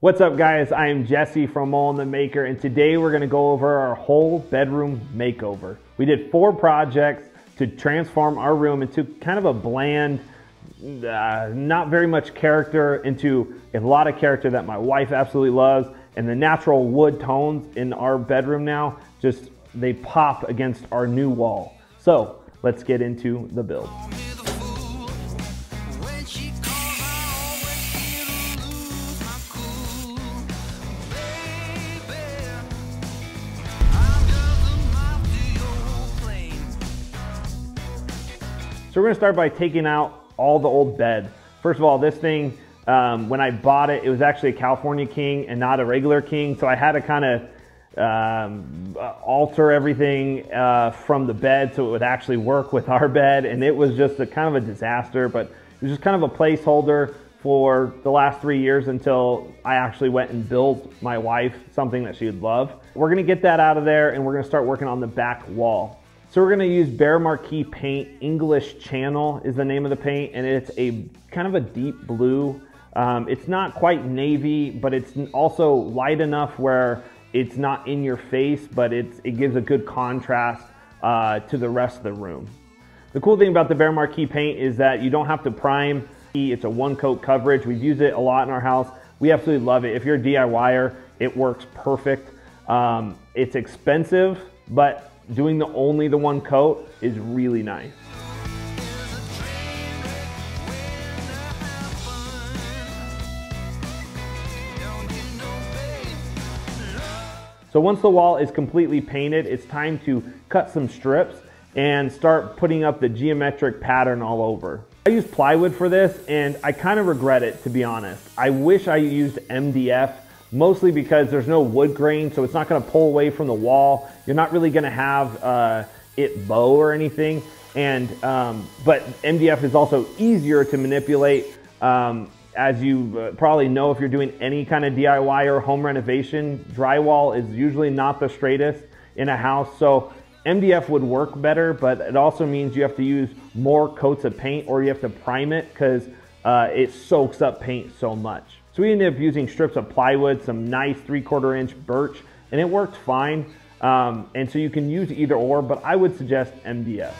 What's up, guys? I am Jesse from Mold the Maker, and today we're going to go over our whole bedroom makeover. We did 4 projects to transform our room into kind of a bland, not very much character, into a lot of character that my wife absolutely loves. And the natural wood tones in our bedroom now, just they pop against our new wall. So let's get into the build. So we're gonna start by taking out all the old bed. First of all, this thing, when I bought it, it was actually a California king and not a regular king. So I had to kind of alter everything from the bed so it would actually work with our bed. And it was just a kind of a disaster, but it was just kind of a placeholder for the last 3 years until I actually went and built my wife something that she would love. We're gonna get that out of there and we're gonna start working on the back wall. So we're gonna use Behr Marquee paint. English Channel is the name of the paint, and it's a kind of a deep blue. It's not quite navy, but it's also light enough where it's not in your face, but it gives a good contrast to the rest of the room. The cool thing about the Behr Marquee paint is that you don't have to prime. It's a 1-coat coverage. We've used it a lot in our house. We absolutely love it. If you're a DIYer, it works perfect. It's expensive, but doing only the 1 coat is really nice. So once the wall is completely painted, it's time to cut some strips and start putting up the geometric pattern all over. I used plywood for this and I kind of regret it, to be honest. I wish I used MDF. Mostly because there's no wood grain, so it's not going to pull away from the wall. You're not really going to have it bow or anything. And but MDF is also easier to manipulate. As you probably know, if you're doing any kind of DIY or home renovation, drywall is usually not the straightest in a house. So MDF would work better, but it also means you have to use more coats of paint, or you have to prime it because it soaks up paint so much. So we ended up using strips of plywood, some nice 3/4 inch birch, and it worked fine. And so you can use either or, but I would suggest MDF.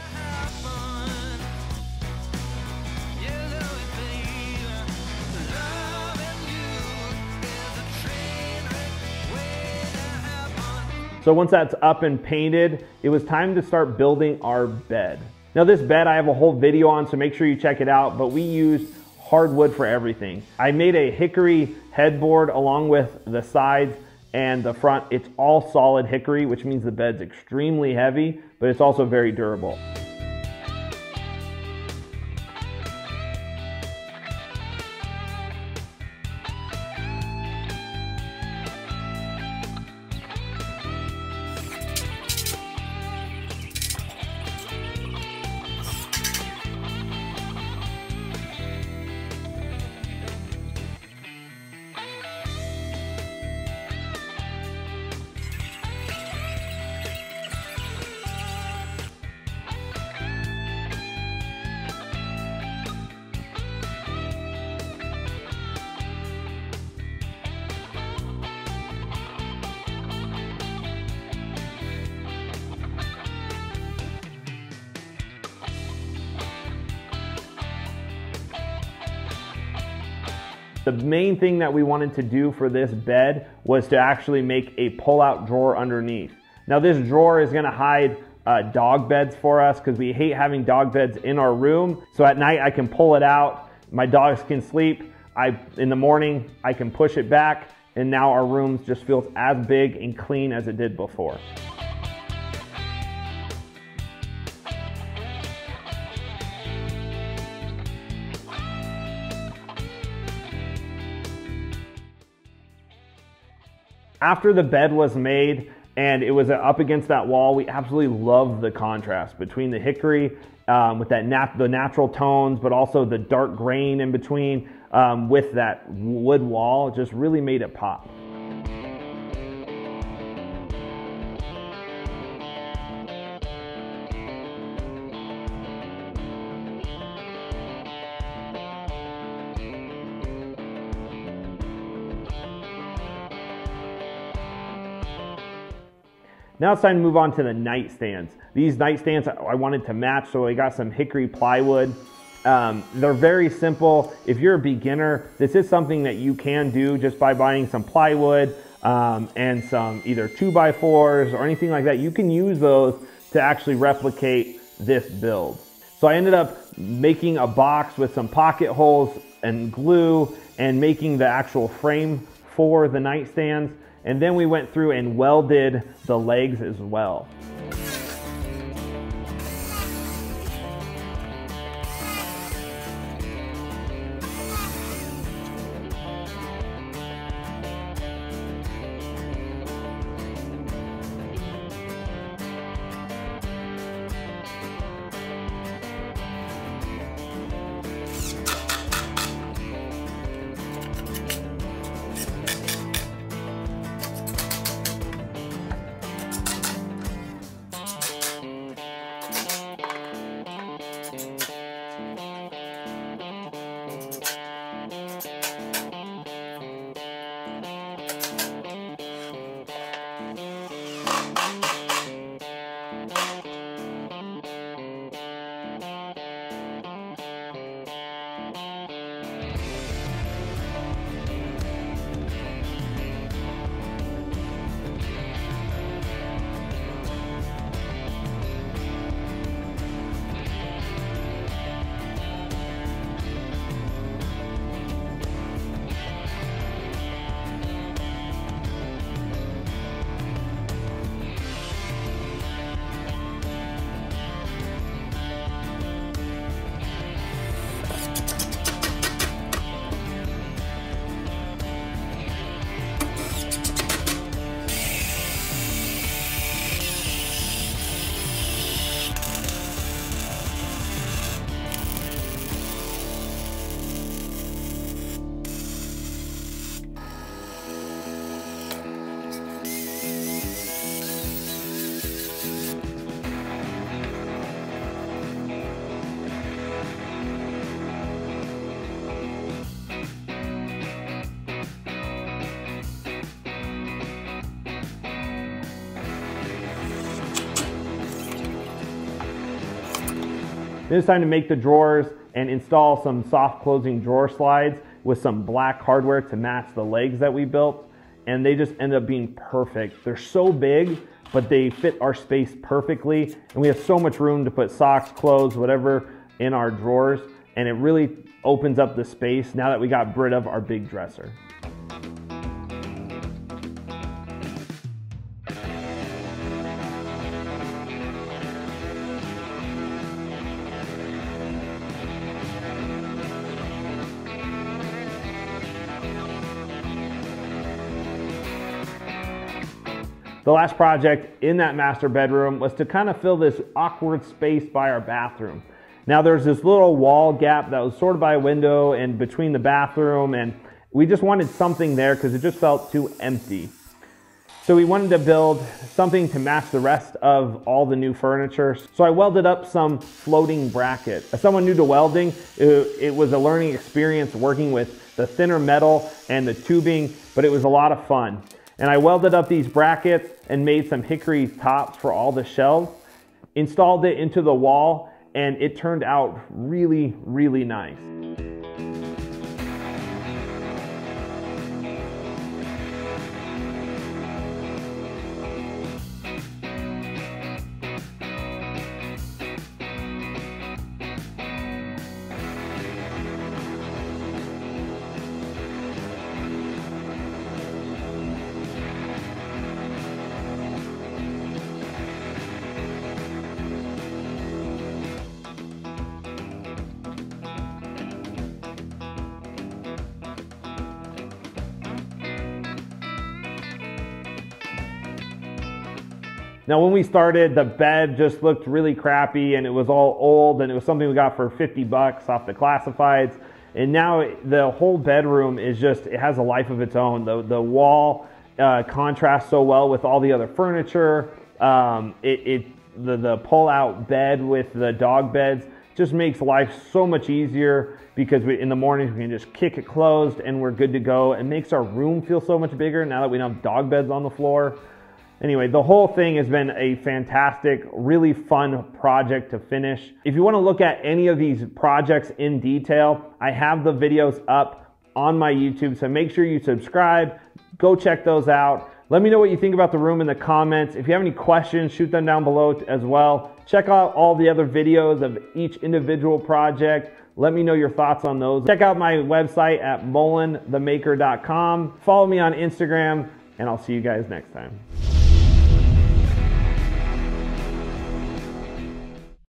So once that's up and painted, it was time to start building our bed. Now this bed I have a whole video on, so make sure you check it out, but we used hardwood for everything. I made a hickory headboard along with the sides and the front. It's all solid hickory, which means the bed's extremely heavy, but it's also very durable. The main thing that we wanted to do for this bed was to actually make a pull-out drawer underneath. Now this drawer is gonna hide dog beds for us because we hate having dog beds in our room. So at night I can pull it out, my dogs can sleep. In the morning I can push it back, and now our room just feels as big and clean as it did before. After the bed was made and it was up against that wall, we absolutely loved the contrast between the hickory with that the natural tones, but also the dark grain in between with that wood wall. It just really made it pop. Now it's time to move on to the nightstands. These nightstands I wanted to match, so I got some hickory plywood. They're very simple. If you're a beginner, this is something that you can do just by buying some plywood and some either 2x4s or anything like that. You can use those to actually replicate this build. So I ended up making a box with some pocket holes and glue and making the actual frame for the nightstands. And then we went through and welded the legs as well. Then it's time to make the drawers and install some soft closing drawer slides with some black hardware to match the legs that we built. And they just end up being perfect. They're so big, but they fit our space perfectly. And we have so much room to put socks, clothes, whatever in our drawers. And it really opens up the space now that we got rid of our big dresser. The last project in that master bedroom was to kind of fill this awkward space by our bathroom. Now there's this little wall gap that was sort of by a window and between the bathroom, and we just wanted something there because it just felt too empty. So we wanted to build something to match the rest of all the new furniture. So I welded up some floating brackets. As someone new to welding, it was a learning experience working with the thinner metal and the tubing, but it was a lot of fun. And I welded up these brackets and made some hickory tops for all the shelves, installed it into the wall, and it turned out really, really nice. Now when we started, the bed just looked really crappy and it was all old, and it was something we got for 50 bucks off the classifieds. And now the whole bedroom is just, it has a life of its own. The wall contrasts so well with all the other furniture. The pull-out bed with the dog beds just makes life so much easier, because in the mornings we can just kick it closed and we're good to go. It makes our room feel so much bigger now that we don't have dog beds on the floor. Anyway, the whole thing has been a fantastic, really fun project to finish. If you want to look at any of these projects in detail, I have the videos up on my YouTube, so make sure you subscribe, go check those out. Let me know what you think about the room in the comments. If you have any questions, shoot them down below as well. Check out all the other videos of each individual project. Let me know your thoughts on those. Check out my website at molenthemaker.com. Follow me on Instagram, and I'll see you guys next time.